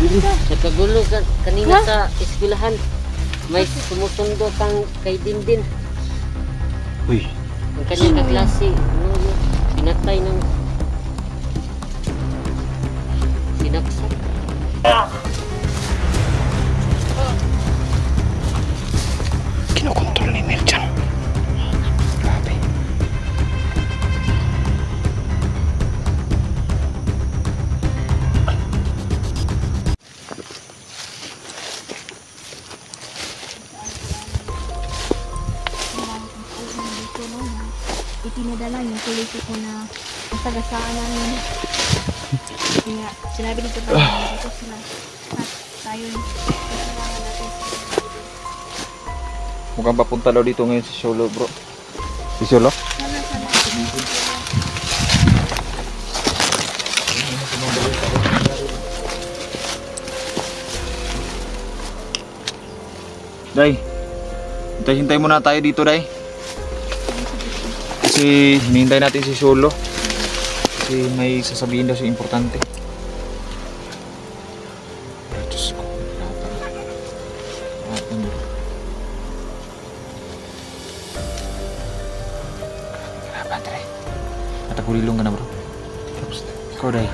Nagkagulo ka kanina sa eskwelahan. May sumusundo kang kay Dindin. Uy, Ang kanyang kaklase. Ano yun? Pinatay ng sinaksak. kinokontrol ni Mel dyan. Grabe. Itinadala yung politiko na masagasaan namin. Kaya sinabi dito pa dito sila at tayo kailangan natin Mukhang papunta daw dito ngayon si Solo, bro. Si Solo? sana Day, hintay muna tayo dito, Day. Kasi hinihintay natin si Solo. Kasi may sasabihin daw siya importante. Ay, Diyos ko. Grabe, Day. Natagulilong ka na, bro. Ikaw, Day.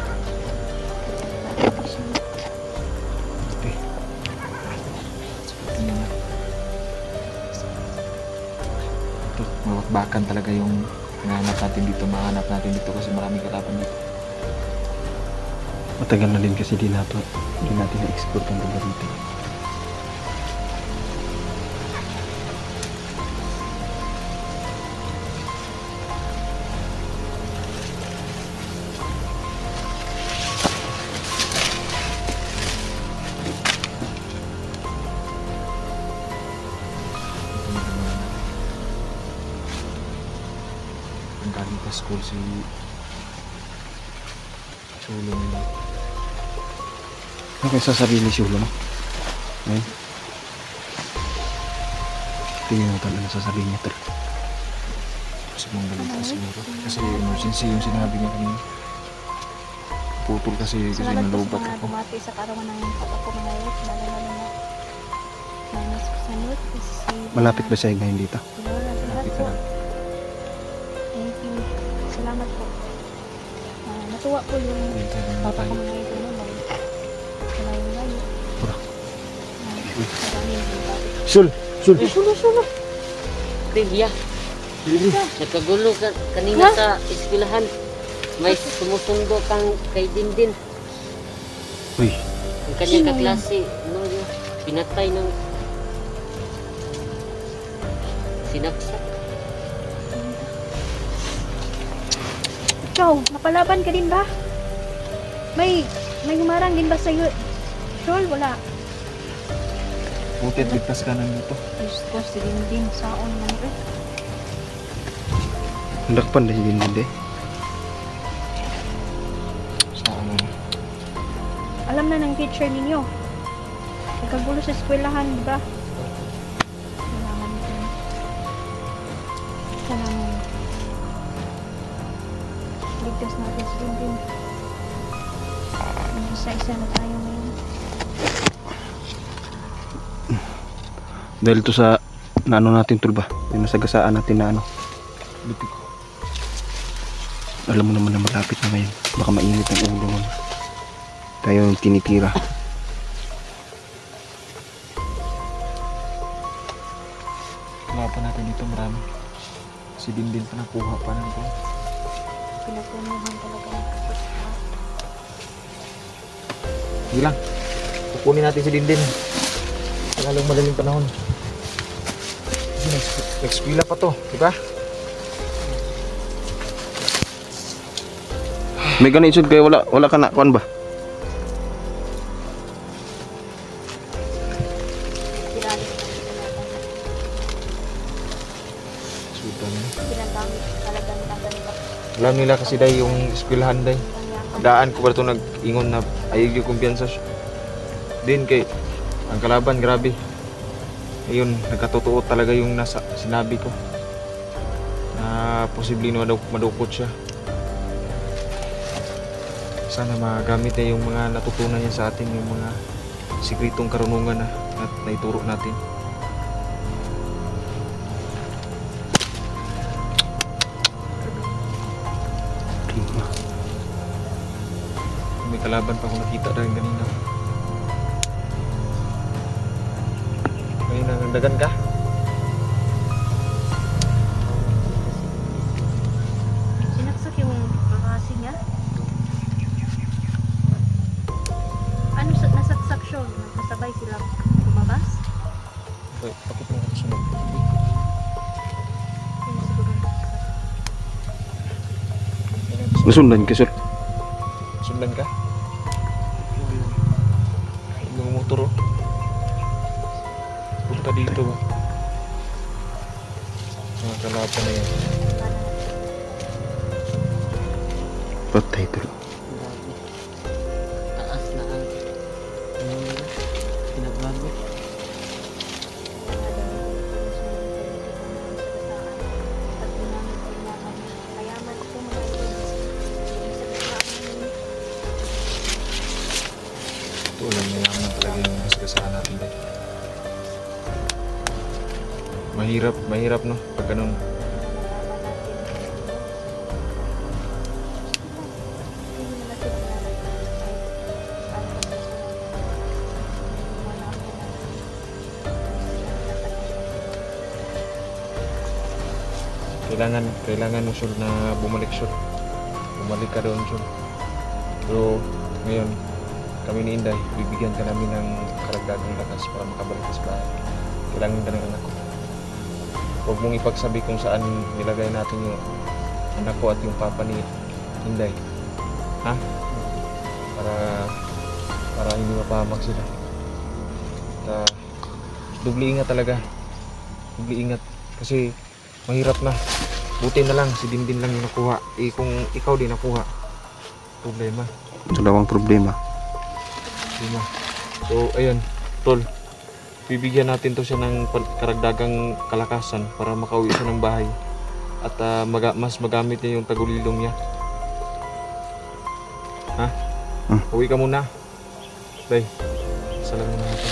Mawakbakan talaga yung hinahanap natin dito, mahanap natin dito kasi maraming kalaban dito. Matagal na din kasi di natin na-explore ang lugar dito. Ang galing pa school si Solo nila. Ano kayo sasabihin ni Solo mo? Ayun. Tingnan natin ano sasabihin niya, tol. Kasi mong balita siguro. Kasi emergency yung sinabi niya kanina. Putol kasi nalubat ako. bumati sa kaarawan ng papa ko mga yun. Lalo sanot kasi Malapit ba siya ngayon dito? Malapit na lang. Thank you. Salamat po. Natuwa po yung Hintay na papa ko tayo. mga ito naman. Malayo-layo. Bro. Maraming bumati. Sul! Sulo. Trivia. Nagkagulo ka kanina sa eskwelahan. May sumusundo kang kay Dindin. Uy, Ang kanyang kaklase. Ano yun? Pinatay ng sinaksak. Ikaw, napalaban ka din ba? May humarang din ba sa'yo? Sure, wala. Buti at ligtas ka nandito. Gusto si Dindin saon man eh. handakpan na hindi hindi. Sa ano na. Alam na ng teacher ninyo. Nagkagulo sa eskwelahan, di ba? Kailangan ito. Kailangan. Ligtas natin si Dindin. Isa-isa na tayo ngayon. Dahil to sa naano natin, tol ba? Yung nasagasaan natin na ano. Buti ko. Alam mo naman na malapit na ngayon. Baka mainit ang ulo mo. Tayo yung tinitira. Kalaban natin dito marami. Si Dindin pa nakuha pa ng ko. Pinapunuhan talaga ng kapatid. Sige lang. Kukunin natin si Dindin. Sa lalong madaling panahon. Kasi nag-eskwela pa to, di ba? May ganun isod kayo, wala ka na, kuan ba? Pinalis na ito natin. Sudan. Pinagamit talaga nila ganito. Alam nila kasi dahil yung eskwelahan dahil. Daan ko ba ito nag-ingon na ayog yung kumpiyansa siya. Din kay ang kalaban grabe. Ayun, nagkatotoo talaga yung nasa sinabi ko. Na posibleng madukot siya. Sana magamit niya yung mga natutunan niya sa atin, yung mga sikretong karunungan na at naituro natin. Prima. May kalaban pa akong nakita dahil kanina. May nangdagan ka? Sinaksak yung kakasi niya. Ano sa nasaksak siya? Nagkasabay sila lumabas? Wait, bakit mo nakasunod? Yun siguro nasaksak. Nasundan ka, sir. Sundan ka? Yung motor oh. Punta dito ba? Mga kalaban na yan. Patay tuloy. Grabe. Taas na ang pinagbago. Ito lang mayaman talaga yung masagasaan natin dahil. Mahirap no? Pag ganun. Kailangan mo Sul na bumalik Sul. Bumalik ka doon Sul. Pero ngayon, kami ni Inday, bibigyan ka namin ng karagdagang lakas para makabalik ka sa bahay. Kailangan ka ng anak ko. Huwag mong ipagsabi kung saan nilagay natin yung anak ko at yung papa ni Inday. Ha? Para hindi mapahamak sila. At dubli ingat talaga. Dubli ingat. Kasi mahirap na. Buti na lang, si Dindin lang yung nakuha. Eh kung ikaw din nakuha, problema. Dalawang problema. Lima. So, ayun, tol. Bibigyan natin to siya ng karagdagang kalakasan para makauwi siya ng bahay. At mas magamit niya yung tagulilong niya. Ha? Uwi ka muna. Day, salam muna natin.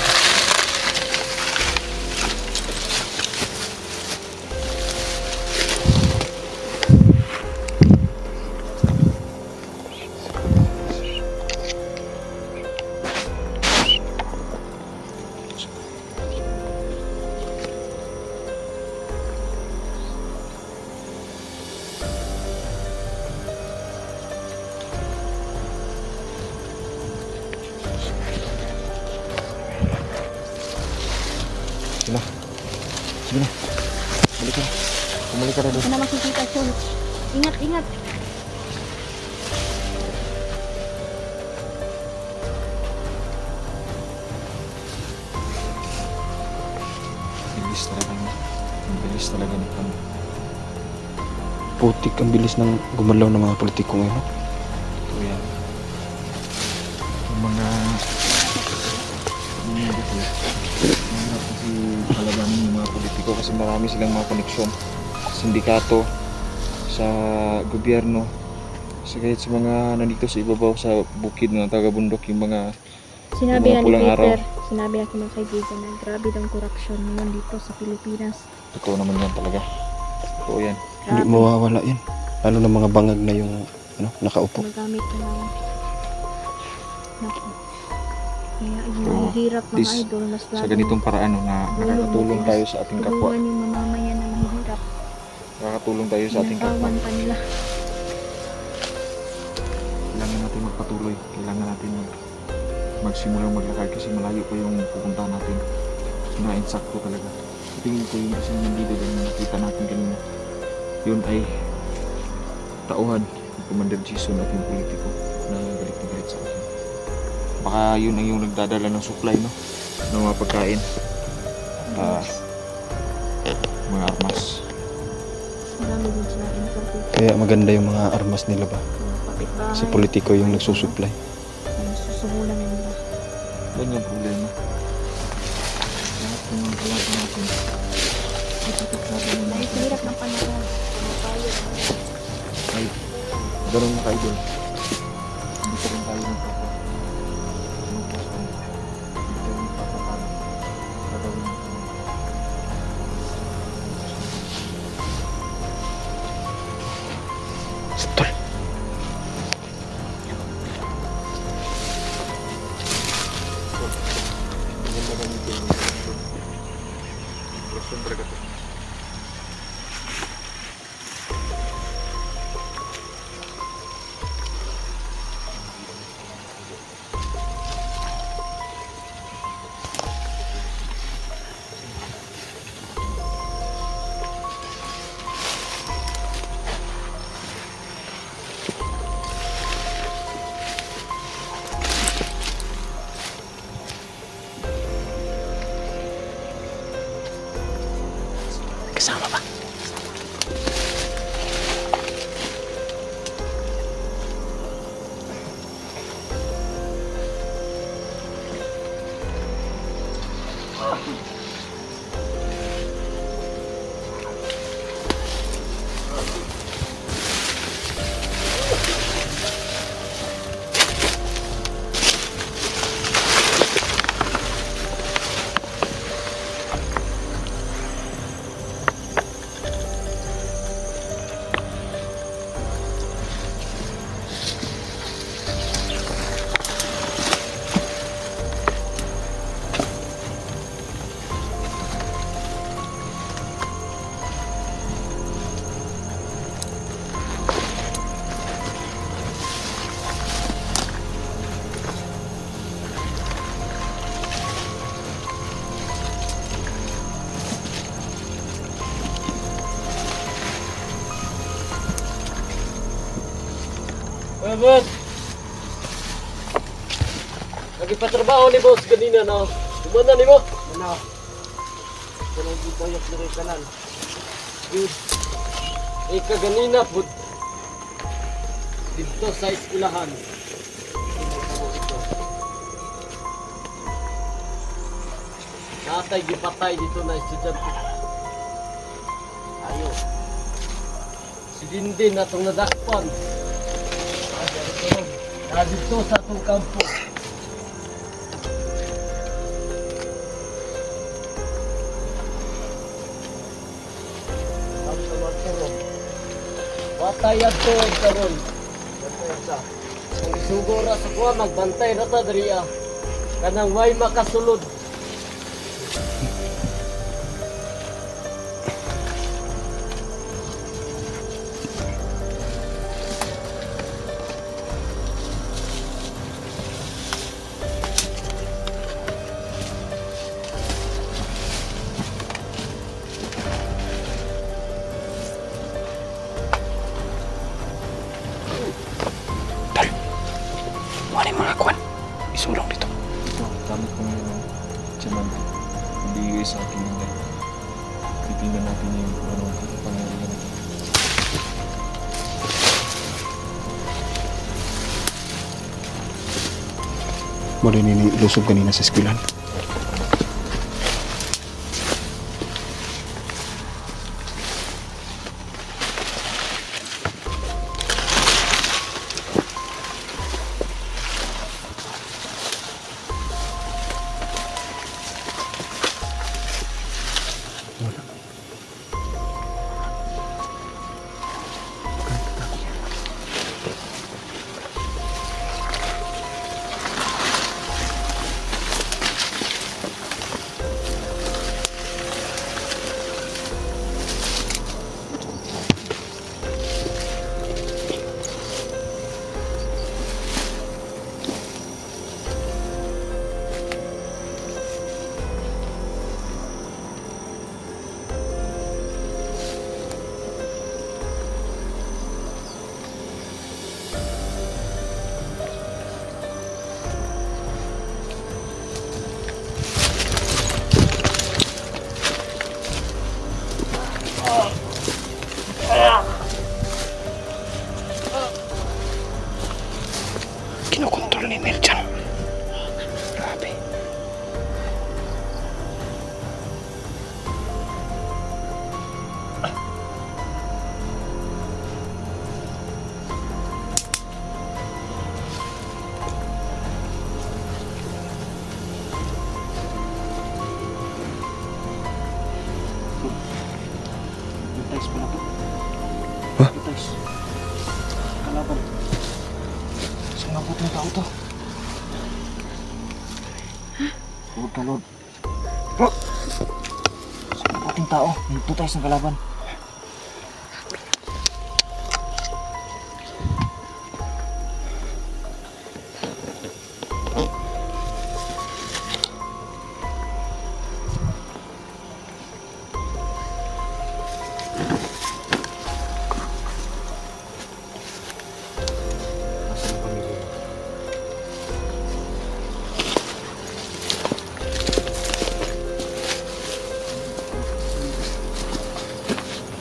Sige na. Sige na. Balik ka na. Bumalik ka na doon. Ito na makikita siya. Ingat, ingat. Bilis talaga niya. Ang bilis talaga niya. Putik ang bilis ng gumalaw ng mga politiko ngayon. Ito yan. Yung mga mahirap kasi palabanin yung mga politiko kasi marami silang mga koneksyon sa sindikato, sa gobyerno, sa kahit sa mga nandito sa ibabaw sa bukid ng taga-bundok, yung mga Sinabi Mga na ni pulang araw. Peter, sinabi na mga kaibigan na grabe ang korupsyon ngayon dito sa Pilipinas. totoo naman yan talaga. Totoo yan. Hindi Grabe. mawawala yan. Lalo ng mga bangag na yung nakaupo. Magamit ka ng naku. Kaya yung hirap mga this- idol, mas Sa ganitong paraan no, na nakakatulong tayo sa ating kapwa. tulungan yung mamamayan na mahirap. Nakakatulong tayo sa ating kapwa. Pinakawan pa nila. Kailangan natin magpatuloy. Kailangan natin magsimulang maglakad kasi malayo pa yung pupuntahan natin. Na-insakto talaga. Tingin ko yung isang nandito din na nakita natin kanina. Yun ay tauhan ni Commander Jason at yung politiko na galit na galit sa akin. Baka yun ang yung nagdadala ng supply no? Ng mga pagkain. Mga armas. Marami din sila imported. Kaya maganda yung mga armas nila ba? Mga kapitbahay. Kasi politiko yung nagsusupply. Yung susuhulan na nila. Yan yung problema. Lahat ng mga kalaban natin. Dahil sa hirap ng panahon, pumapayod. Ay, ganun na kaidol. Hindi dito rin tayo nagpapag. Dito tayo nagpapapalo. Gagawin natin. Stol. Maganda gamitin yung question. Question talaga to. Kasama ba? Boss! Nagpatrabaho ni boss kanina na. Dumana ni mo? Ano? Kanang gibayok diri kanan. Ika ganina pud. Dito sa eskwelahan. Natay gipatay dito na estudyante. Ayo. Si Dindin atong nadakpan. Dito sa atong kampo. Watay ato karon. Ang isugora sa kuha magbantay ra ta diriya. Kanang way makasulod. Ano yung mga kwan? Isulong dito. Ito, gamit ko yung tiyamante. Nabigay sa akin yung light. Titingnan natin yung anong kapangyarihan nito. Muli nini ilusog kanina sa eskwelahan. Huwag ka, Lord. Lord! Sa ating tao, nandito tayo sa kalaban. Nasaan ang pamilya?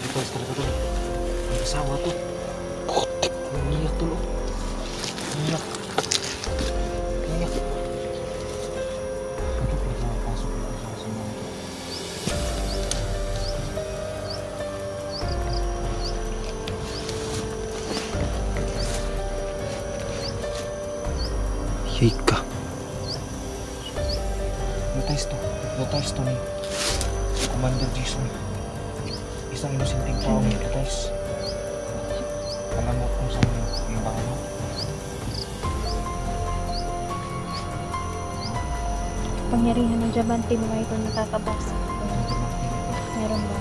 Ito, talaga to. May asawa to. Umiyak to, Lord. Umiyak. Umiyak. Ito, pinapasok ito sa kasamang ito. Yika. Hypnotize to ni Commander Jason. Isang inosenteng tao ni hypnotize. Alam mo kung saan yung bahay mo? Pangyarihan ng Diamante mga ito nakakabasa. Meron ba?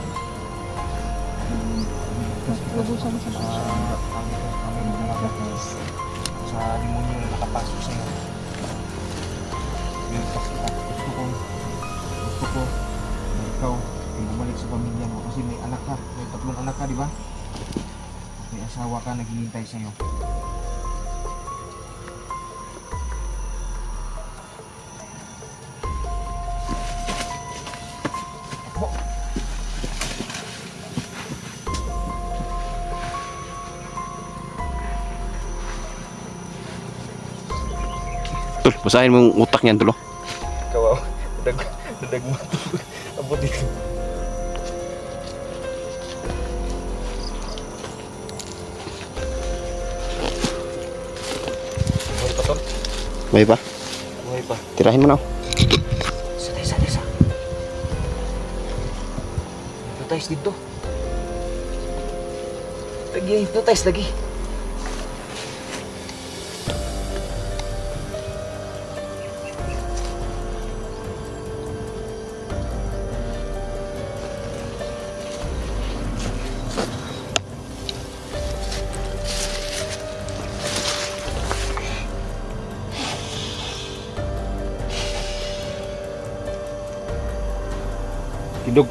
Lubusan sa Sa Hypnotize. sa demonyo na nakapasok sa'yo. Nilagpas kita. Gusto ko na ikaw ay bumalik sa pamilya mo kasi may anak ka. May 3 anak ka, di ba? May asawa ka naghihintay sa'yo. Tol, basahin mo yung utak niyan, Tol. Oh. Kawaw. Dadag mo ito. Abot dito. Buhay pa, Tol. May pa? Buhay pa. Tirahin mo na. Oh. Sa. Hypnotize dito. Hypnotize lagi. Tidog.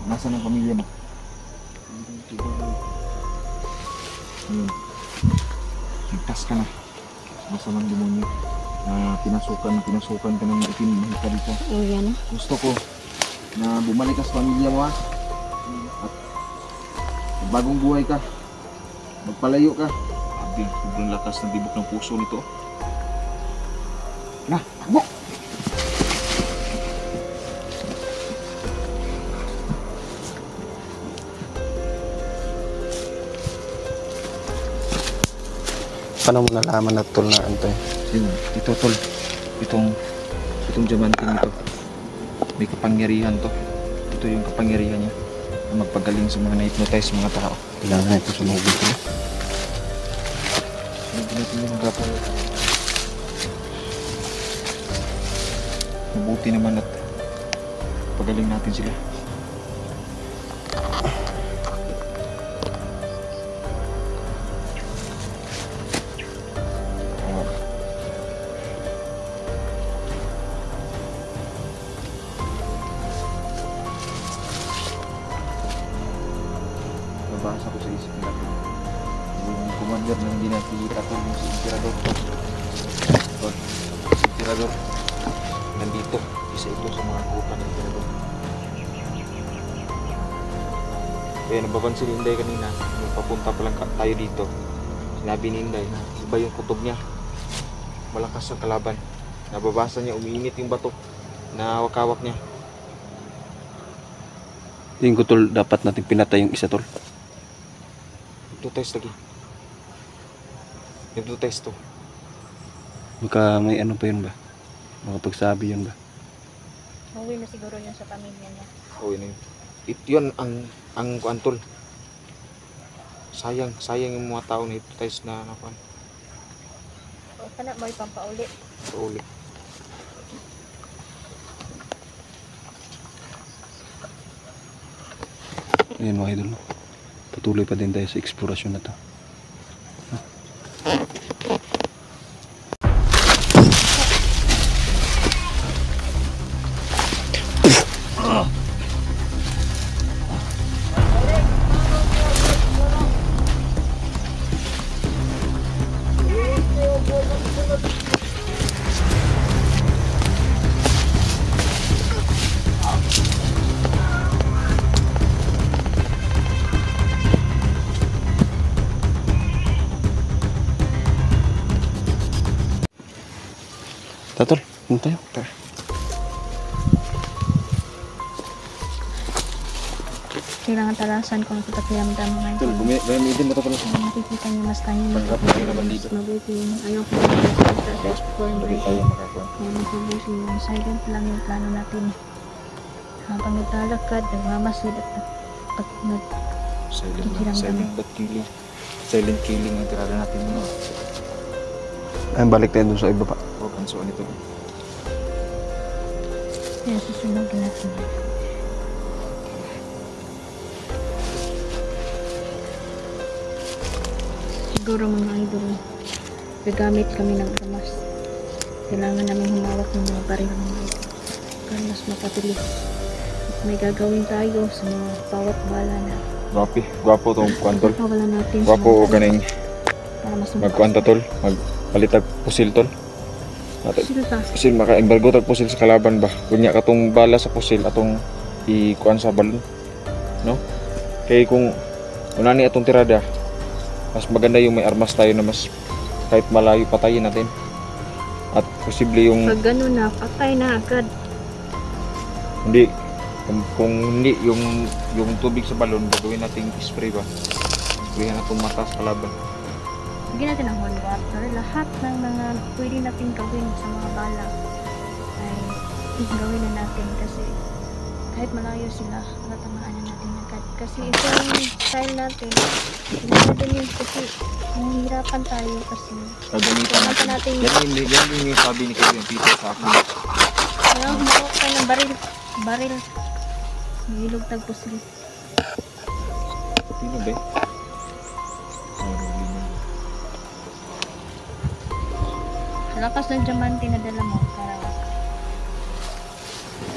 Nasaan ang pamilya mo? Yun. Ligtas ka na. Masamang demonyo na pinasukan ka ng itim na ka dito. O yan. Gusto ko na bumalik ka sa pamilya mo, ha? At bagong buhay ka. Magpalayo ka. Abi, sobrang lakas ng tibok ng puso nito. Na, takbo! Paano mo nalaman na, Tol, na ito eh? Yun, ito, Tol. Itong diamante nito. May kapangyarihan to. Ito yung kapangyarihan niya na magpagaling sa mga na-hypnotize mga tao. Kailangan ito sa mga dito. Hindi natin yung gapon. Mabuti naman at pagaling natin sila. Nabasa ko sa isip nila to. Yung commander na hindi nakikita ko yung si Emperador to. Ito, si Emperador. Nandito. Isa ito sa mga grupa ng Emperador. Kaya nababansin ni Inday kanina, nung papunta pa lang tayo dito, sinabi ni Inday na iba yung kutob niya. Malakas ang kalaban. Nababasa niya, umiinit yung bato na hawak-hawak niya. Tingin ko tol, dapat natin pinatay yung isa tol. Ito test lagi. Ito test to. Baka may ano pa yun ba? Makapagsabi yun ba? Mauwi na siguro yun sa pamilya niya. Oh, yun yun. Yun ang kuan tol. Sayang yung mga tao na ito test na nakuan. O kana mo ipampauli. Paulit. Ayan mga idol. Patuloy pa din tayo sa eksplorasyon na to. Tatol, ano tayo? Tara. Kailangan talasan kung pakiramdam mo ngayon. Tol, gamitin mo ito pala. Kung makikita niyo mas tayo Pagkapit naman dito. mabuti. Ayaw ko sa explore mo rin. Kung mabuti yung silent lang yung plano natin. Habang naglalakad, nagmamasid at Silent killing ang tirada natin mo. Ayun, balik tayo dun sa iba pa. O, kansuan ito. Kaya susunod natin. Siguro mga idol, gagamit kami ng kamas. Kailangan namin humawak ng mga baril ng mga idol. Para mas mapatuloy. At may gagawin tayo sa mga bawat bala na Gwapo tong kuan tol. wala natin sa Gwapo o mga ganing para mas magkuanta tol. Magpalitag pusil tol. Sino ta? Pusil maka-embargo tag pusil sa kalaban ba. Kunya katong bala sa pusil atong ikuan sa balon. No? Kay kung unani atong tirada, mas maganda yung may armas tayo na mas kahit malayo patayin natin. At posible yung Pag gano'n na, patay na agad. hindi kung hindi yung tubig sa balon gagawin nating spray ba. Sprayan natong mata sa kalaban. Bigyan natin ng hot water. Lahat ng mga pwede natin gawin sa mga bala ay gawin na natin kasi kahit malayo sila, matatamaan na natin agad. Kasi ito yung style natin. Kailangan yun kasi mahihirapan tayo kasi Gagamitan kailangan natin yan yung sabi ni Kuya Peter sa akin. kailangan humawak tayo ng baril. Nilog tagpusil. Sino ba? Lakas ng diamante na dala mo para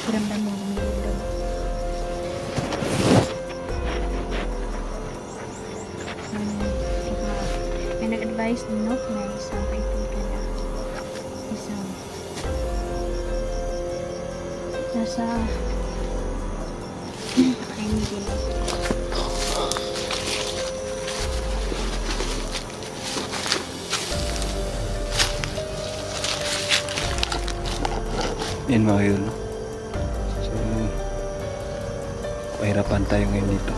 kiramdam mo lumilog daw. May nag-advise din no, may isang kaibigan na isang nasa kaibigan na Yan mga idol. So, mahirapan tayo ngayon dito.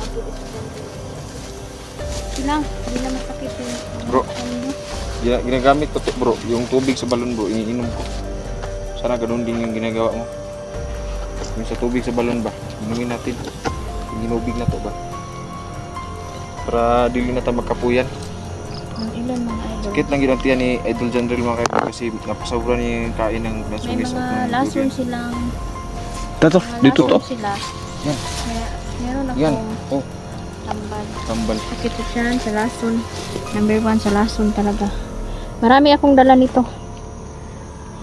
silang, hindi na masakit yung Bro. ano. Ginagamit ko to bro, yung tubig sa balon bro, iniinom ko. Sana ganun din yung ginagawa mo. Yung sa tubig sa balon ba, inumin natin. Yung ginubig na to ba. Para dili na tayo magkapuyan. Ng ilan mga idol. Sakit lang ginantiyan ni Idol General mga kaibigan kasi napasobra niya yung kain ng May nasulis mga lason silang Tato, dito to. sila. Yan. Kaya meron Yan. akong Oh, tambal. tambal. Sakit ko siya sa lason. Number 1 sa lason talaga. Marami akong dala nito.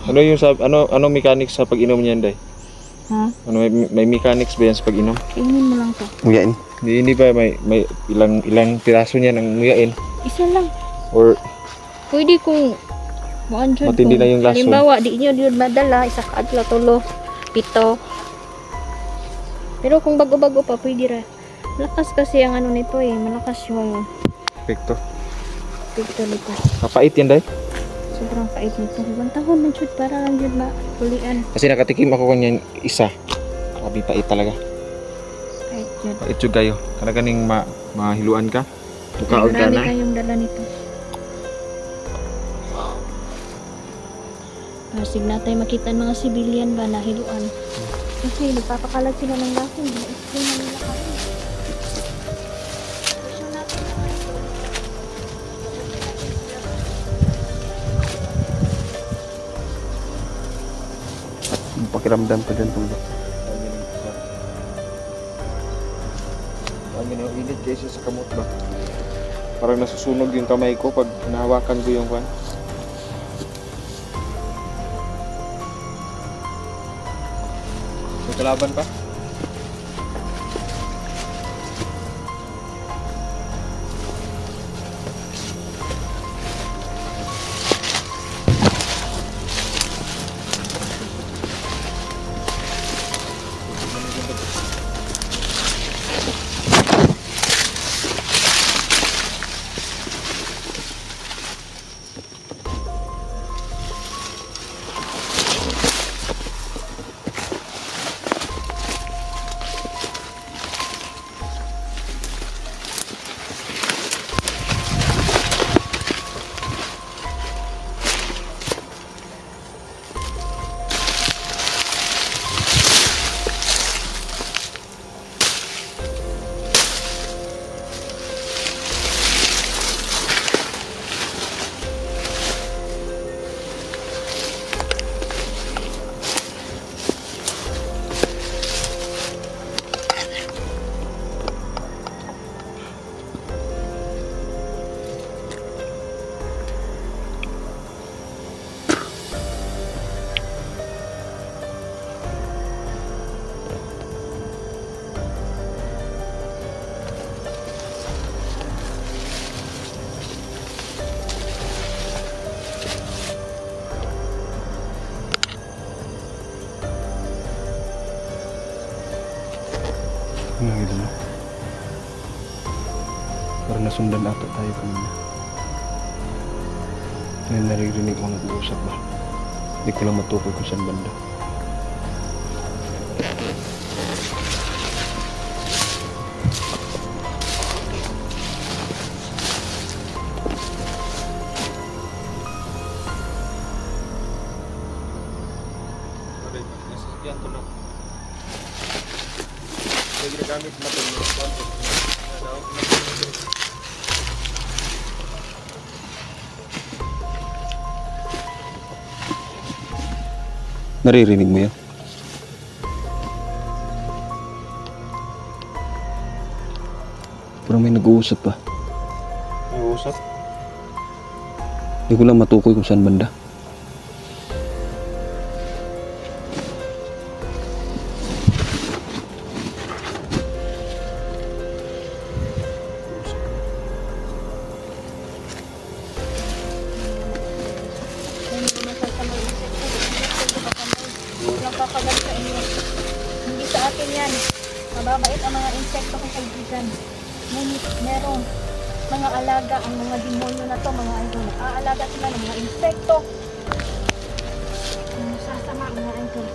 Ano yung ano mechanics sa pag-inom niyan, Day? Ha? Ano may mechanics ba yan sa pag-inom? Kainin mo lang to. Nguyain. Hindi ba may ilang piraso niya ng nguyain Isa lang. or Pwede kung maandyan Matindi na yung lason. Halimbawa, di nyo yun madala. Isa ka adlaw, 7, 7. Pero kung bago-bago pa, pwede ra. Malakas kasi ang ano nito eh. Malakas yung epekto. picto nito. Kapait yan, Day? Sobrang pait nito. 1 taon na jud para lang yun makulian. Kasi nakatikim ako kanyan isa. Sabi pait talaga. Kahit yun. Paitsog kayo. Kana ganing mahiluan ka. Mukaon ka Marami na. kayong dala nito. Sige natin makita ang mga civilian ba na hiluan. Kasi nagpapakalat sila ng lason. Explain na nila kami. Gusto natin naman ito. Pakiramdam ko dyan tong Ang init kaysa sa kamot ba? Parang nasusunog yung kamay ko pag hinahawakan ko yung kwan. May kalaban pa? Ano na? Parang nasundan ata tayo kanina. May naririnig ko nag-uusap ba? Hindi ko lang matukoy kung saan banda. Nasasakyan ko na. May ginagamit natin yung kwan. Naririnig mo yan? Parang may nag-uusap pa. May usap? Hindi ko lang matukoy kung saan banda. Papagal sa inyo. Hindi sa atin yan. Mababait ang mga insekto kung kaibigan. Ngunit merong mga alaga, ang mga demonyo na to, mga idol. Aalaga sila ng mga insekto. Sasama ang mga idol.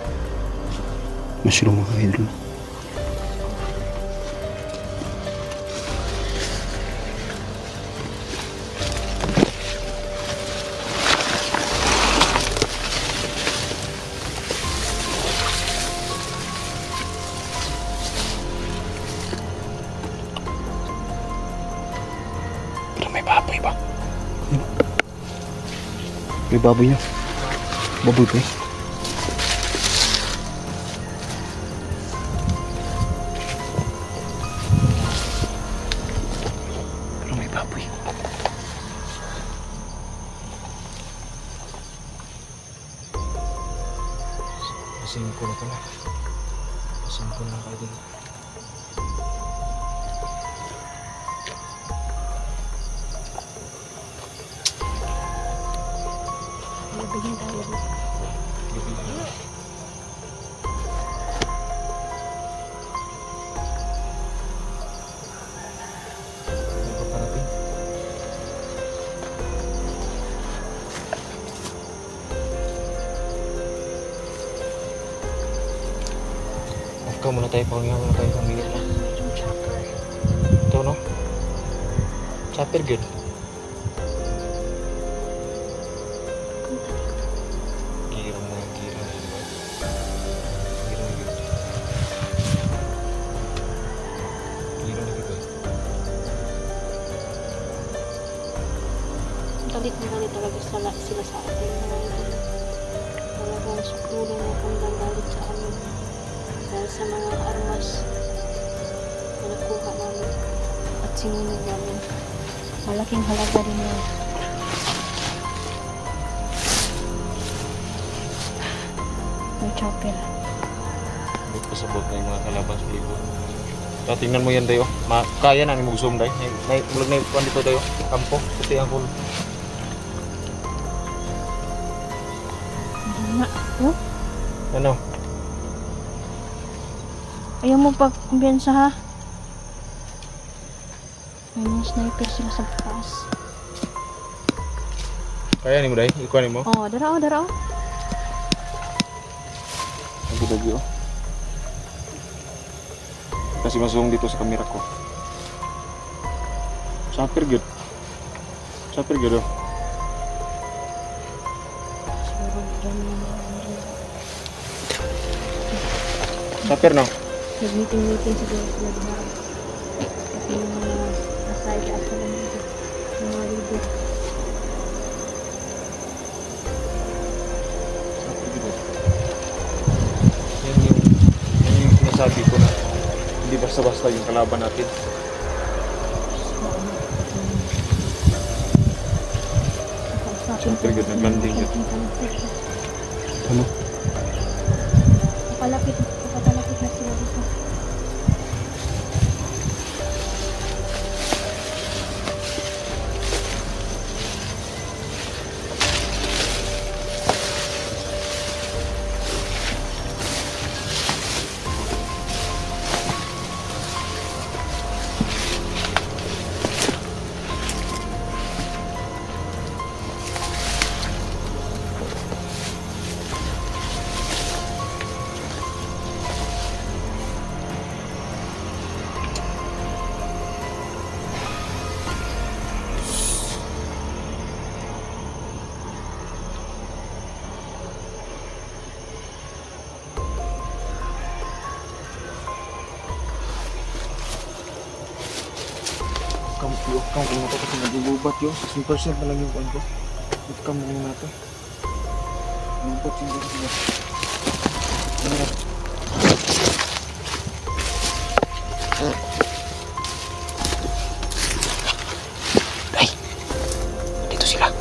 Mushroom mga idol. May baboy ba? May baboy niya. Baboy pa eh. Pero may baboy. Kasing ko na pala. Kasing ko na kayo din. Bigyan tayo dito. Paparating. Off ka muna tayo, pangyaw muna tayo pamilya na. Sapir good. Kirong na kirong. Kirong good. Kirong na good. Galit na galit talaga sila sa atin. Talagang sukulong na kung galit sa amin. Dahil sa mga armas na nakuha namin at sinunog namin. Malaking halaga rin yun. May chopper. Bot pasabot na yung mga kalaban sa libon. So, tingnan mo yan dayo. Kaya na ni mo zoom day. Mulag na yung dito dayo. Kampo. Puti ang kulo. Nga. Oh? Ano? Ayaw mo pag-kumbiyansa ha? May mga sniper sila sa taas. Kaya ni mo day. Ikuha ni mo. Oh, dara oh. Lagi-lagi oh. Kasi masung dito sa kamera ko. Sapir good. Sapir good oh. Siguro dyan yung Sapir no? nag-meeting siguro sila diba? Kasi yung mga aside at sila dito. Yung mga leader. Sapir good oh. Yan yung sinasabi ko na hindi basta-basta yung kalaban natin. Sapir good, nag-landing good. Ano? Papalapit na sila dito. Kung na to kasi nagugubat yun. 16% na lang yung kuwan ko. Ikam muna na to. Gugubat yung sila. Ay! Dito sila.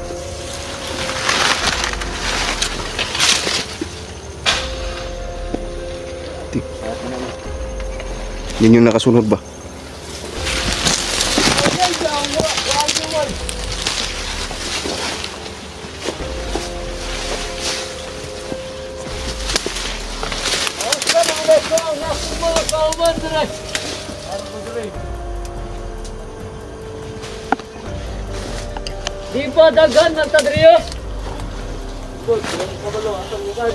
Yun yung nakasunod ba? Di pa dagan ng tadriyos. Good, yung kabalo atong lugar.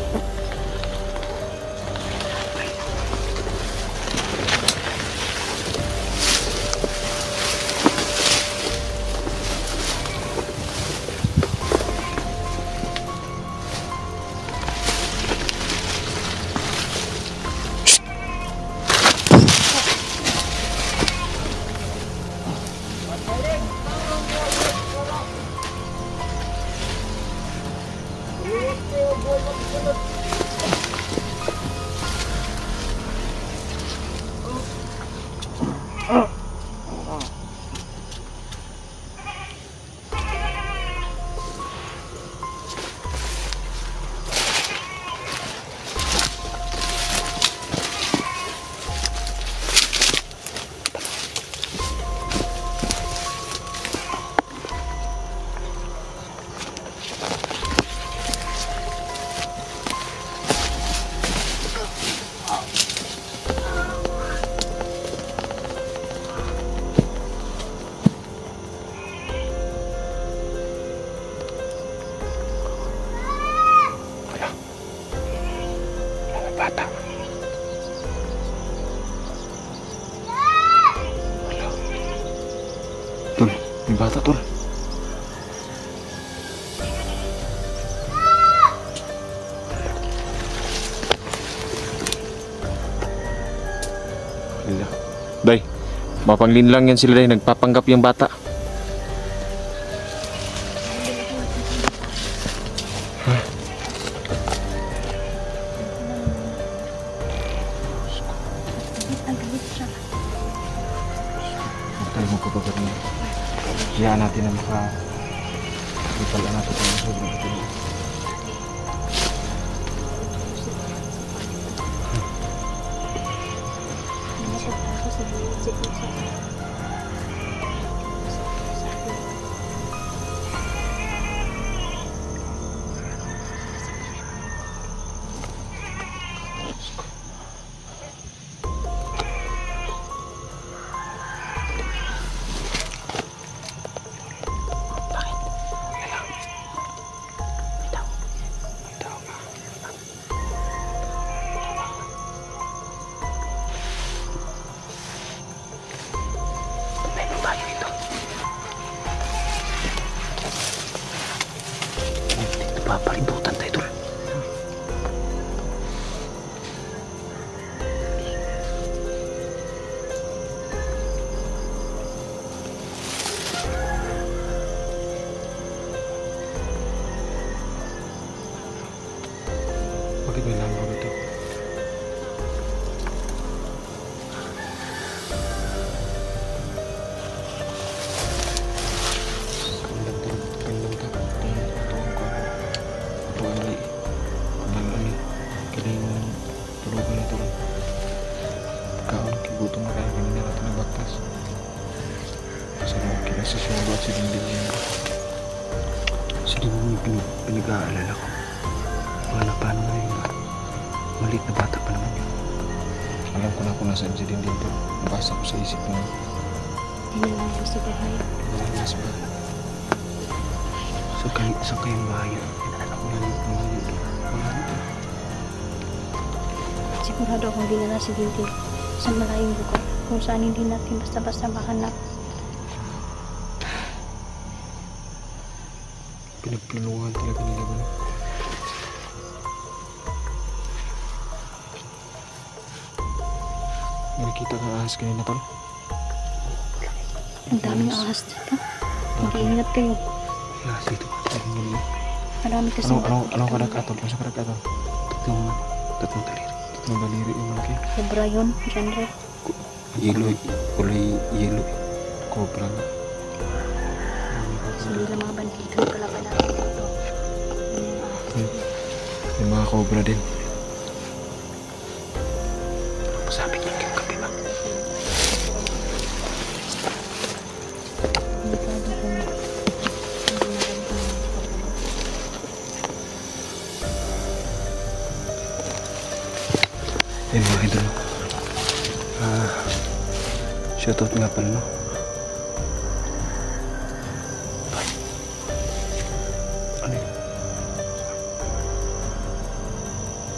May bata, tol. Day, mapangling lang yan sila, day. Nagpapanggap yung bata. Ang galit siya. Huwag tayo magpapagat na. Kiyaan natin na ipala natin ang sobrang ito. Papalibutan tayo, tol. Bakit may langaw dito? Pinag-aalala ko. Paano na yun ba? Maliit na bata pa naman yun. Alam ko na kung nasaan si Dindin to. Nabasa ko sa isip mo. Tinalayo sa bahay. Wala sa bahay. Sa kayong bahay. Wala dito. Sigurado akong dinala si Dinti sa malayong lugar kung saan hindi natin basta-basta mahanap. Pinagpulungan talaga nila ba? May nakita kang ahas kanina, tol? Ang daming ahas dito. Mag-iingat kayo. Ahas dito. Marami kasi Anong kadakatol? Anong kadakatol? Tatlong daliri. Tatlong daliri yung malaki. Cobra yun, genre. Yellow. Kulay yellow. Cobra nga. Hindi lang mga bandito pala pala dito. May mga cobra din. Sabi niya yung kape ba? Ayun mga idol. Shoutout nga pala, no? Ano yun?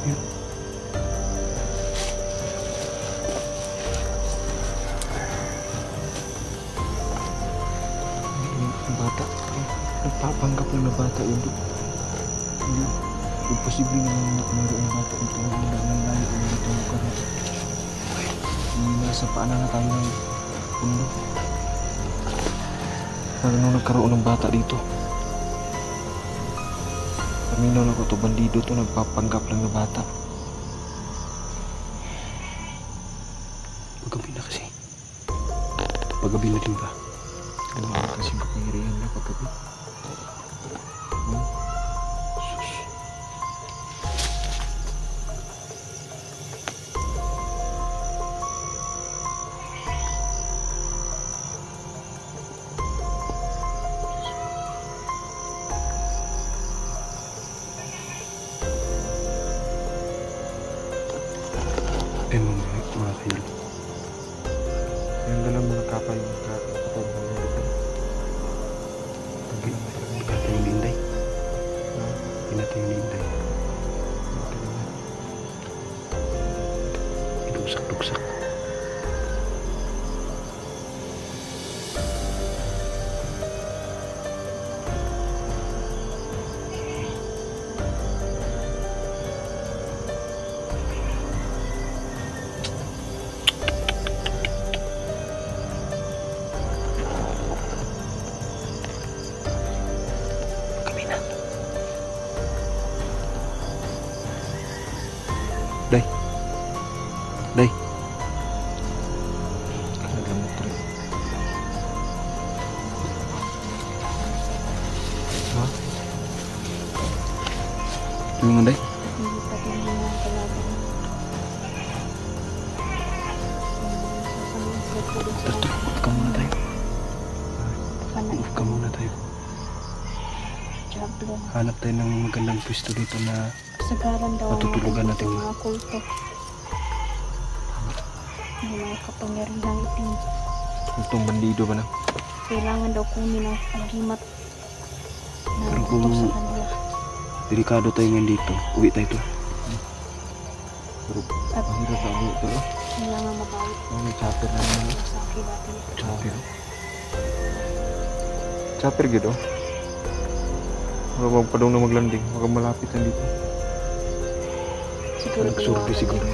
Yun. Yung bata. Nagpapanggap lang na bata yun. Hindi. Imposible naman na mayroon ng bata ito. Hindi naman layo yung ito ng karat. Hindi nasa paana na tayo ng pundo. Parang nung nagkaroon ng bata dito. Paminaw na ko to, bandido to, nagpapanggap lang na bata. Paggabi na kasi. Paggabi na din ba? Ano ang kasing kapangyarihan na paggabi? Sus. Mga kayo. Yung dala mo nakapa yung kapatid mo yung dito. Pinatay yung linday. Pinatay yung linday. Idugsak-dugsak. Yung anday? Hindi pa din yung kalaban. Sasabihin sila po din sila. Off ka muna tayo. Panay Off ka muna tayo. job lang. Hanap tayo ng magandang pwesto dito na Kasagaran daw ang matutulugan natin. mga kulto. May mga kapangyarihan itim. Itong bandido ba na? Kailangan daw kunin ang agimat na Pero tutok kung- sa kanila. delikado tayo ngayon dito. Uwi tayo to. Pero At ang hirap na ulit ito. kailangan mabawi May chopper na naman. sa akibati. Chopper. Chopper gitu. Huwag magpadong na maglanding. Huwag malapit na dito. Siguro Nagsurvey siguro.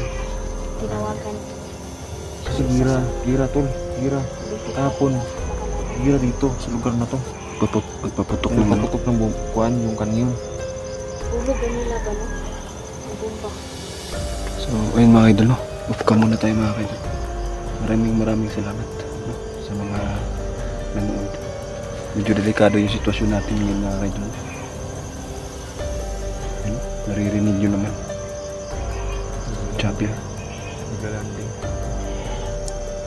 tinawagan. Kasi gira tol. Gira. Tapon. Gira dito sa lugar na to. Magpaputok Ay, ng ano. paputok ng buwan yung kanyon. Ulog ang nila ba no? Ang bomba. So, ayun mga idol, no? Off ka muna tayo mga idol. Maraming salamat, no? Sa mga nanood. Medyo delikado yung sitwasyon natin ngayon mga idol. Ayun, naririnig nyo naman. Chopper. Maglanding.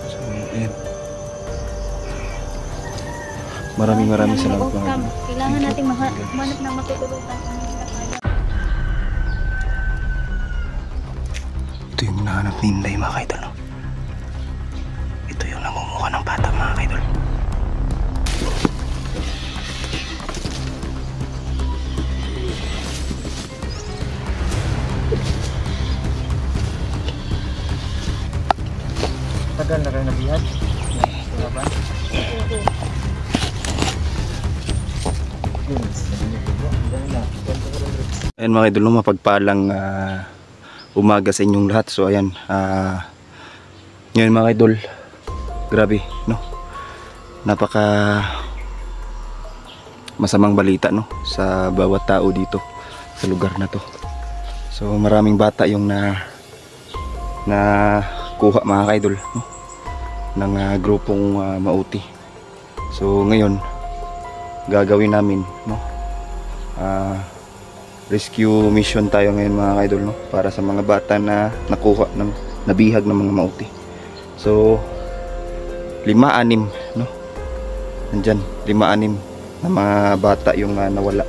So, ayun. Maraming salamat mga idol. Kailangan natin manap ng matutulugan. Ito yung hinahanap ni Inday mga idol, no? Ito yung namumuha ng bata mga idol. Tagal na kayo nabihad? Wala ba? Ayan mga idol, no? Mapagpalang umaga sa inyong lahat. So ayan, ngayon mga idol, grabe, no? Napaka masamang balita, no? Sa bawat tao dito sa lugar na to. So maraming bata yung na kuha mga idol, no? Ng grupong Mauti. So ngayon gagawin namin, no? Rescue mission tayo ngayon mga idol, no? Para sa mga bata na nakuha ng nabihag ng mga Mauti. So 5-6, no? Nandyan 5-6 na mga bata yung nawala,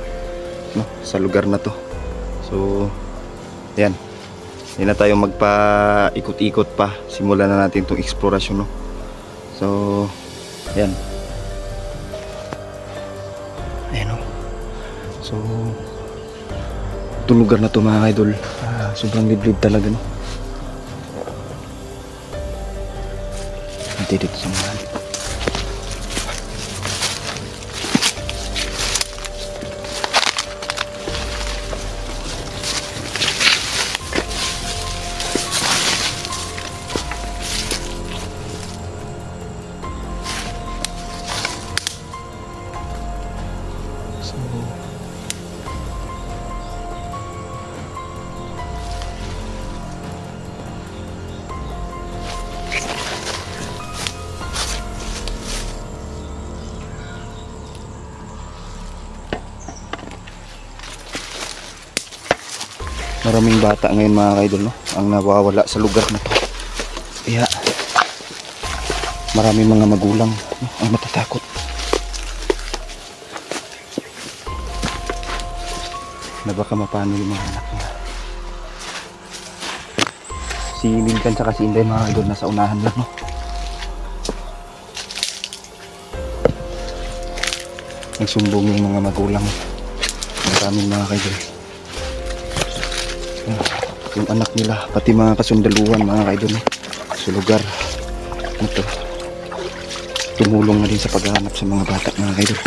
no? Sa lugar na to. So ayan, hindi na tayo magpa-ikot-ikot pa. Simulan na natin itong eksplorasyon, no? So ayan. Ayan, no? So itong lugar na to mga idol, sobrang liblib talaga, no? Hindi dito sa mga maraming bata ngayon mga kaidol, no? Ang nawawala sa lugar na to. Kaya maraming mga magulang, no? Ang matatakot. Na baka mapano yung mga anak niya. Si Minkan saka si Inday mga kaidol nasa unahan lang, no? Nagsumbong yung mga magulang. Maraming mga kaidol. Yung anak nila, pati mga kasundaluhan mga kaidol, no? Sa lugar ito, tumulong na din sa paghahanap sa mga bata mga kaidol.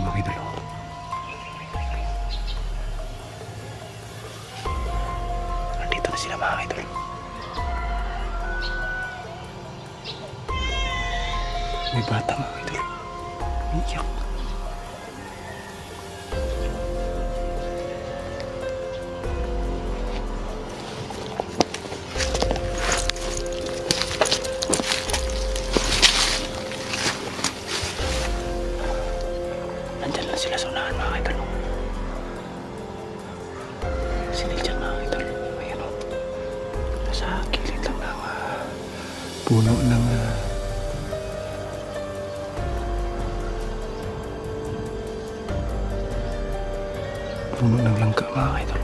mga idol. Nandito na sila mga idol. May bata mga idol. Umiiyak. Nandyan lang sila sa unahan mga idol. Sinidyan mga idol. Ayan o. Nasa gilid lang ng puno ng puno ng langka mga idol.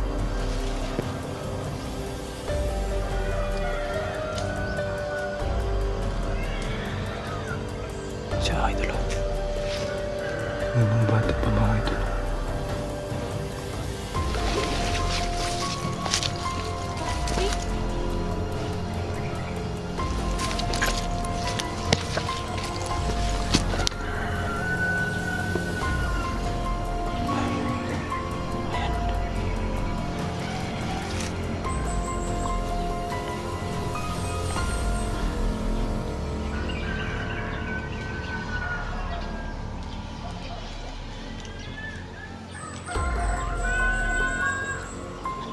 Siya idol o. May mga bata pa mga idol.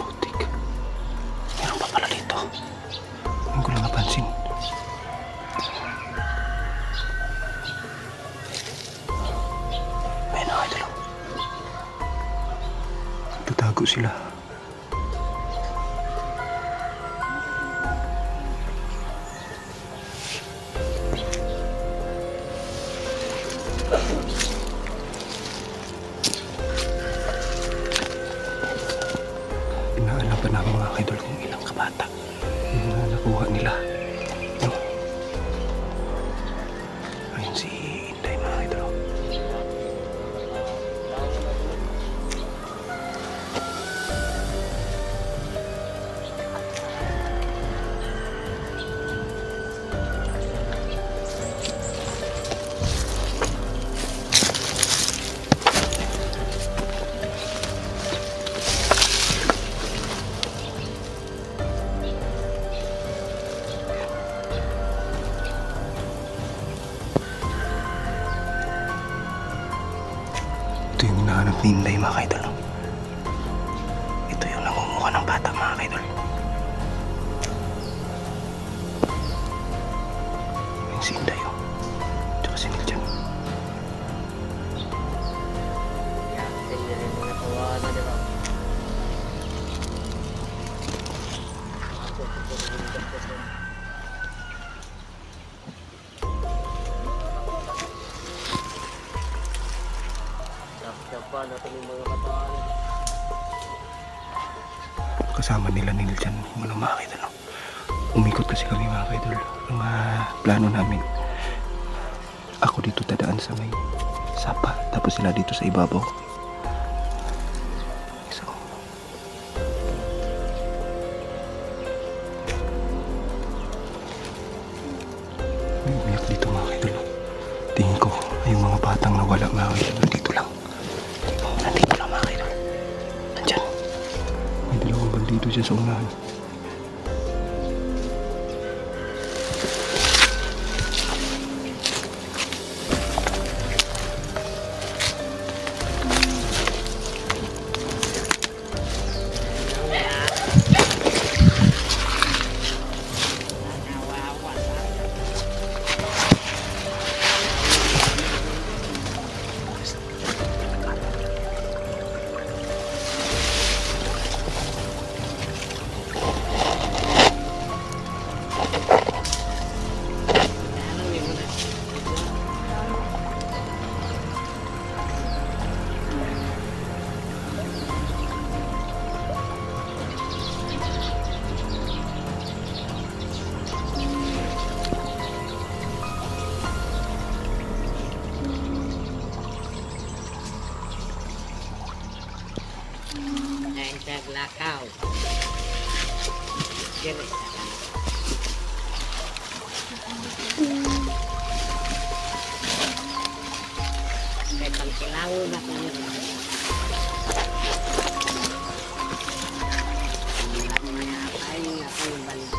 Putik. Meron pa pala dito. Hindi ko lang napansin. May na idol. Tatago sila. Inaalam pa namin mga idol kung ilang kabata yung nakuha nila. No? Ayun si Inday mga idol. Ito yung hinahanap ni Inday mga idol. Ito yung namumuha ng bata mga idol. Yung si Inday oh. Tsaka si Niljan. Yan, kanya rin mga tawanan, di ba? Dapat natin yung mga katawan. Kasama nila ni Niljan yung mga idol. Umikot kasi kami mga idol. Ang plano namin, ako dito tadaan sa may sapa, tapos sila dito sa ibabaw. So, may umiyak dito mga idol. Tingin ko ay yung mga batang nawala mga idol dito lang. Nandito lang mga idol. Nandyan. May dalawang bandido dyan sa unahan. Lakaw. Kiri. Kaya Kailangan na ko yun. Ay, ako yung balik.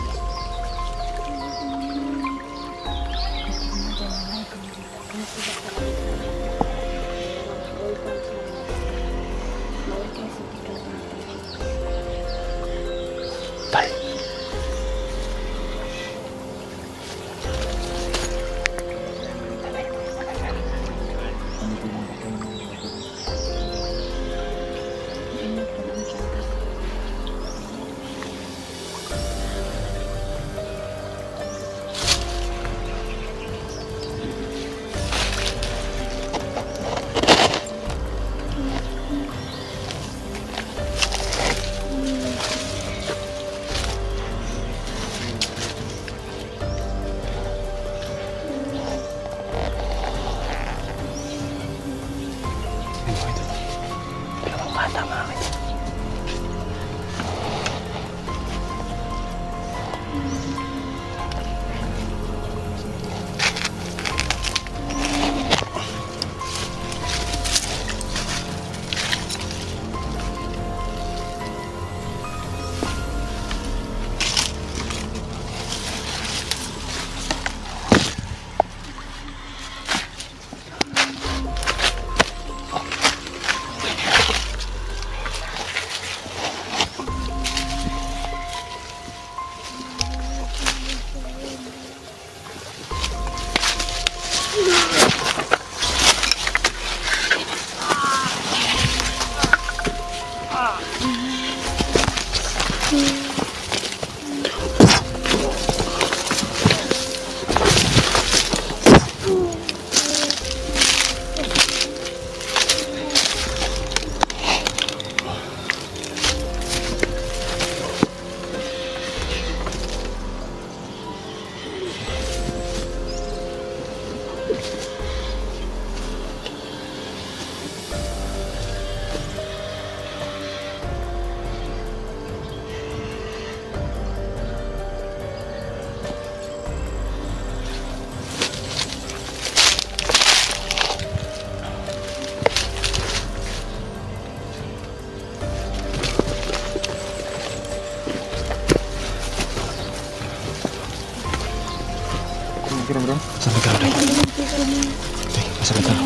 Bro? Sampai ka daw. Okay, masakit na.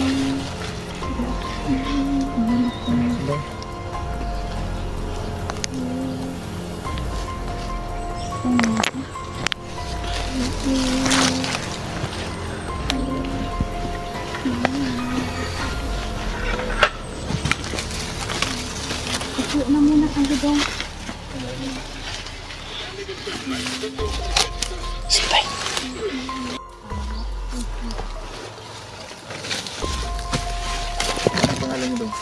Ito na muna ang gudong. Sintay. Ano pangalan mo dong?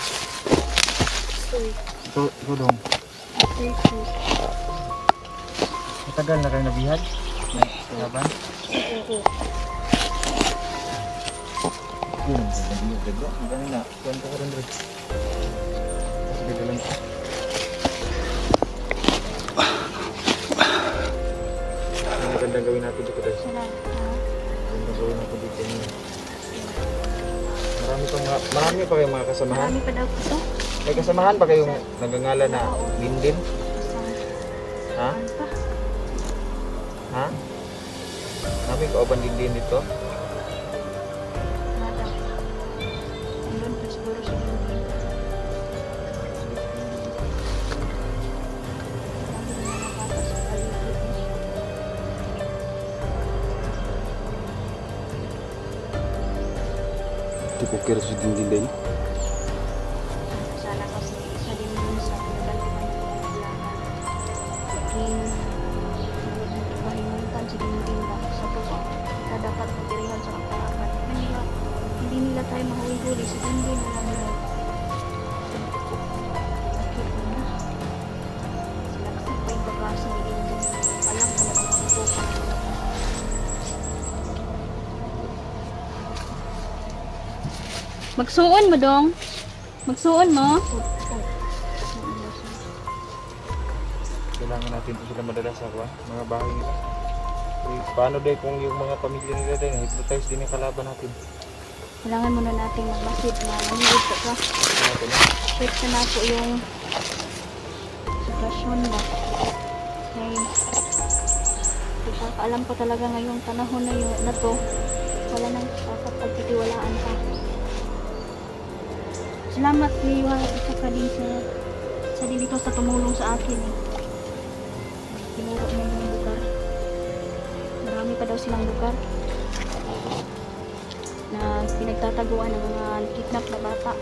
Ikaw dong. Matagal na kayo nabihag? Laban? Yun, dago. Magaling na. Kuhan ko rin rin. Dago lang ko. Ang magandang gawin natin dito guys. Magandang gawin natin dito. Marami pa kayong mga kasamahan? Marami pa daw ito. May kasamahan pa kayong nagangalan na Lindin? Ha? Ha? Namin kauban Lindin dito? Nada. Andun pa siguro sa Lindin. Ito ko kira sa Lindin din. Sana kasi isa din yun sa pinagalitan ko ng kailangan. Pahinguntan si Dindin lang sa tuwa. Na dapat matirihan sa kaparapan. Hindi nila tayo mahuli-huli sa Dindin na lang nila. Sakit mo na. Silaksak pa yung bagasi ni Dindin. Alam ko na makakukuha nila. Magsuon mo dong. Magsuon mo. Kailangan natin ito sila madala sa mga bahay nila. Eh, paano dahil kung yung mga pamilya nila dahil na-hypnotize din yung kalaban natin? Kailangan muna natin magmasid na manunod ka. Check na po yung sitwasyon ba. Okay. Alam ko talaga ngayong panahon na to, wala nang pagkatiwalaan pa. Salamat kayo isa ka din sa dito sa tumulong sa akin. Tinuro niya yung lugar. Marami pa daw silang lugar na pinagtataguan ng mga kidnap na bata.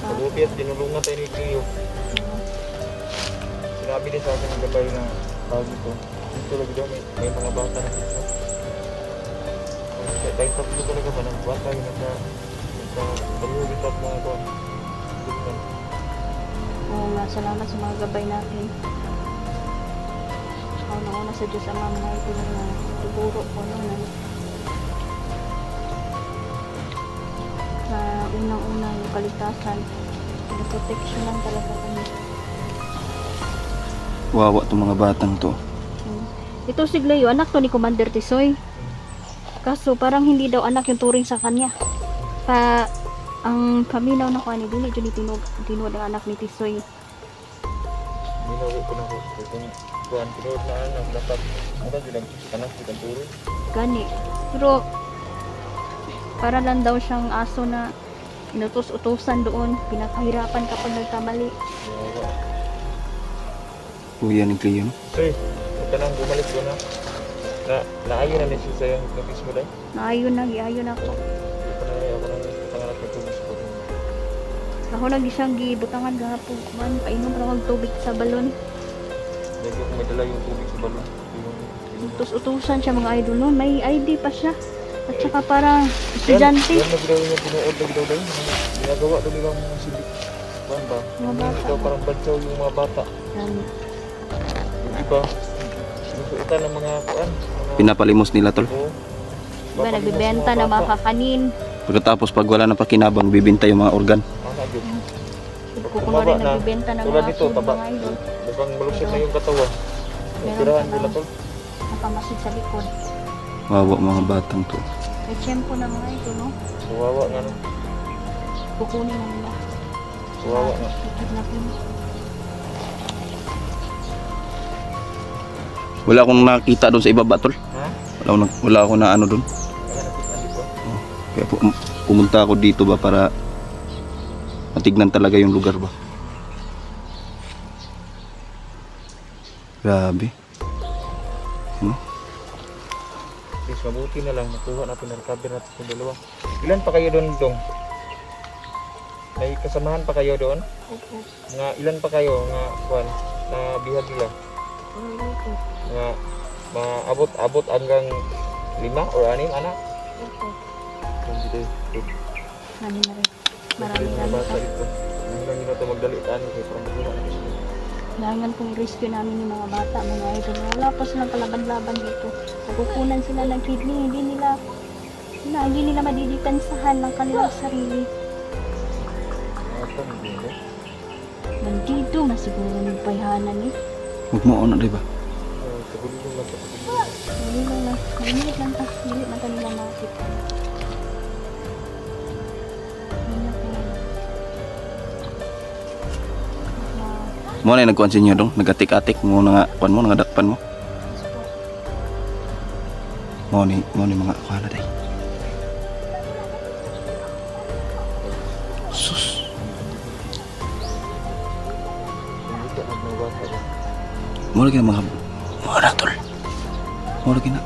Mabuti at tinulungan tayo ni Cleo. Sinabi din sa akin ng gabay na tawag ito. Dito lagi daw may mga bata na dito. Kaya tayo tatlo talaga ba ng bata yung nagkalulit at mga kuwan. Oo nga, salamat sa mga gabay natin. Una-una sa Diyos Ama, mga ito na tuguro ko sa unang-unang yung kaligtasan. Protection lang talaga kami. Wawa itong mga batang to. Ito si Gleo, anak to ni Commander Tisoy. Kaso parang hindi daw anak yung turing sa kanya. Ang paminaw na ko ni dili jud tinuod ang anak ni Tisoy. Minawi ko na ko. Kung kuhan tinuod na anak dapat mura jud ang anak jud ang turing. Gani. Pero para lang daw siyang aso na inutos-utusan doon, pinakahirapan kapag nagkamali. Kuya ni Cleo. Soy, huwag ka nang bumalik doon na naayon na niya siya sa yung nabis mo dahil. Naayon na, giayon ako. Ako nang pangarap na tubig ko. Ako lagi siyang gibutangan gahapon. Man, painom ra og tubig sa balon. Dahil ko may dala yung tubig sa balon. Utos-utusan siya mga idol noon. May ID pa siya. At saka parang estudyante. Yan na daw yung pinuod lagi daw dahil. Ginagawa daw nilang mga civic. Ban ba? Mga Hindi bata. daw parang badyaw yung mga bata. Gani. Yung iba, sinusuitan ng mga kuan. Pinapalimos nila tol. Diba, nagbibenta ng mga kakanin. Pagkatapos pag wala na pakinabang, bibinta yung mga organ. Kukunwari nagbibenta ng tulad mga dito, food, taba. mga idol. Mukhang malusot na yung katawan. Meron Tirahan pa nila lang. tol. Nakamasid sa likod. Wawa mga batang to. May tiyempo na mga idol, no? Kawawa nga no. Kukunin na nila. Kawawa nga. Kidnapin. Wala akong nakita doon sa ibaba tol. Ha? Wala akong na ano doon. Wala na kita dito. Kaya pumunta ako dito ba para matignan talaga yung lugar ba. Grabe. Please, mabuti na lang. Nakuha natin, na-recover natin yung dalawa. Ilan pa kayo doon, Dong? May kasamahan pa kayo doon? Opo. Nga, ilan pa kayo nga, kuwan, na bihag nila? Opo. Nga, maabot hanggang 5 or 6 anak? Opo. Hindi Marami na rin. Marami na mga bata rin. dito. Hindi lang nyo na ito magdali tayo kay parang makuha na gusto. Kailangan kong rescue namin yung mga bata, mga idol. Wala pa silang kalaban-laban dito. Nakukunan sila ng kidney, hindi nila madidepensahan ng kanilang sarili. Ito, hindi ba? Nandito, masiguro ng bayhanan eh. Huwag mo ano diba? Kabulong lang ito. Dali lang na, malinit lang ta. Malinit lang ta nila makita. Mo na nagkuhan sa inyo dong, nagatik-atik mo nga kuan mo, nagadakpan mo. Mo ni mga kuan na day. Sus. Hindi ka nagbabata ba? Mo lagi na mga tol. Mo lagi na.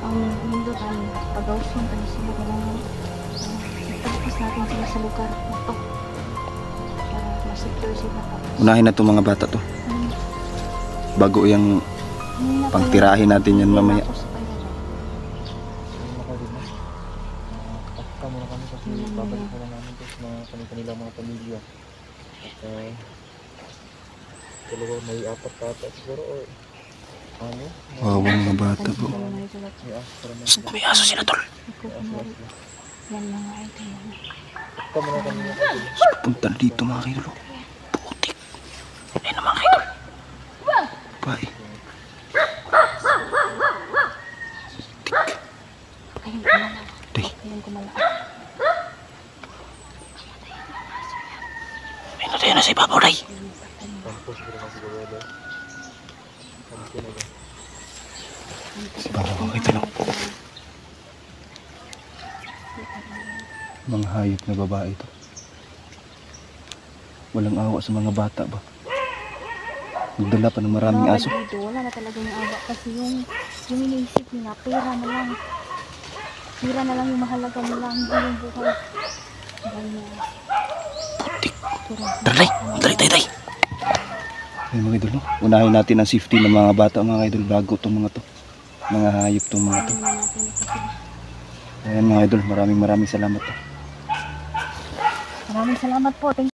Ang mundo tayo, pag-awson tayo sila kailangan itapos natin sila sa lugar na to para ma-secure sila. Unahin na itong mga bata to. Bago yung pangtirahin natin yan mamaya. Pakita muna kami kasi babalik muna namin ito sa mga kanilang mga pamilya. At dalawa, may 4 bata siguro or ano? Wow, mga bata po. May aso para May aso sila tol. Yan mga ito yan. Punta dito mga kaidol. Putik. Ayun na mga kaidol. Babae. Ayun, kumala. Day. Ayun, kumala. Ayun na tayo na sa ibabaw, Day. Sa ibabaw mga kaidol. Mga hayop na babae ito. Walang awa sa mga bata ba? Nagdala pa ng maraming aso. Dito, wala na talaga yung awa kasi yung iniisip nila, pera na lang. Pera na lang yung mahalaga nila, hindi yung buhay. Buhay na. Putik. Taray! Taray, tay, tay! Ayun mga idol, no? Unahin natin ang safety ng mga bata mga idol bago itong mga to. Mga hayop itong mga to. Ayan mga idol, maraming salamat. Maraming salamat po. Thank